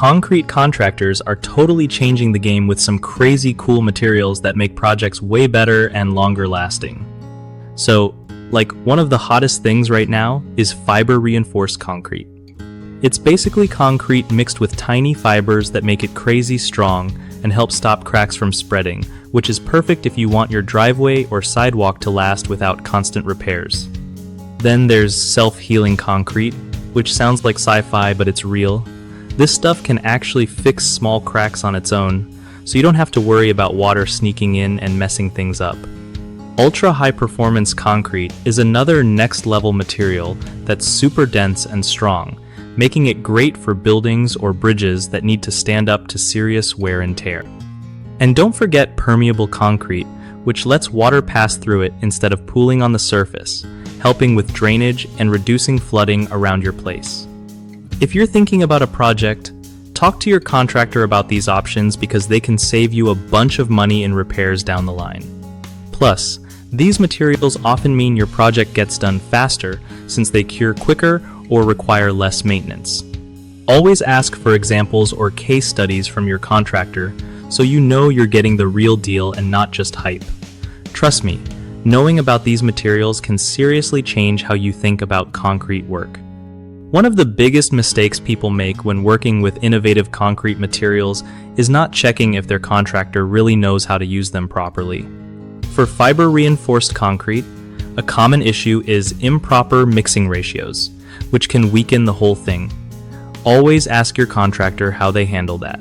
concrete contractors are totally changing the game with some crazy cool materials that make projects way better and longer lasting. So, one of the hottest things right now is fiber reinforced concrete. It's basically concrete mixed with tiny fibers that make it crazy strong and help stop cracks from spreading, which is perfect if you want your driveway or sidewalk to last without constant repairs. Then there's self-healing concrete, which sounds like sci-fi, but it's real. This stuff can actually fix small cracks on its own, so you don't have to worry about water sneaking in and messing things up. Ultra high performance concrete is another next level material that's super dense and strong, making it great for buildings or bridges that need to stand up to serious wear and tear. And don't forget permeable concrete, which lets water pass through it instead of pooling on the surface, helping with drainage and reducing flooding around your place. If you're thinking about a project, talk to your contractor about these options because they can save you a bunch of money in repairs down the line. Plus, these materials often mean your project gets done faster since they cure quicker or require less maintenance. Always ask for examples or case studies from your contractor so you know you're getting the real deal and not just hype. Trust me, knowing about these materials can seriously change how you think about concrete work. One of the biggest mistakes people make when working with innovative concrete materials is not checking if their contractor really knows how to use them properly. For fiber-reinforced concrete, a common issue is improper mixing ratios, which can weaken the whole thing. Always ask your contractor how they handle that.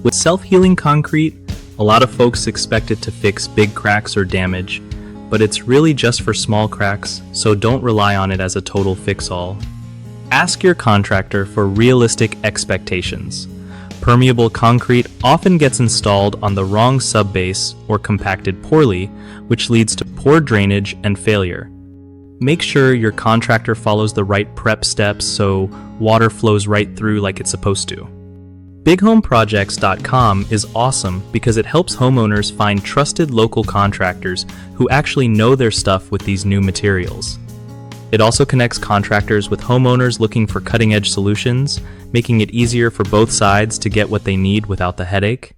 With self-healing concrete, a lot of folks expect it to fix big cracks or damage, but it's really just for small cracks, so don't rely on it as a total fix-all. Ask your contractor for realistic expectations. Permeable concrete often gets installed on the wrong subbase or compacted poorly, which leads to poor drainage and failure. Make sure your contractor follows the right prep steps so water flows right through like it's supposed to. BigHomeProjects.com is awesome because it helps homeowners find trusted local contractors who actually know their stuff with these new materials. It also connects contractors with homeowners looking for cutting-edge solutions, making it easier for both sides to get what they need without the headache.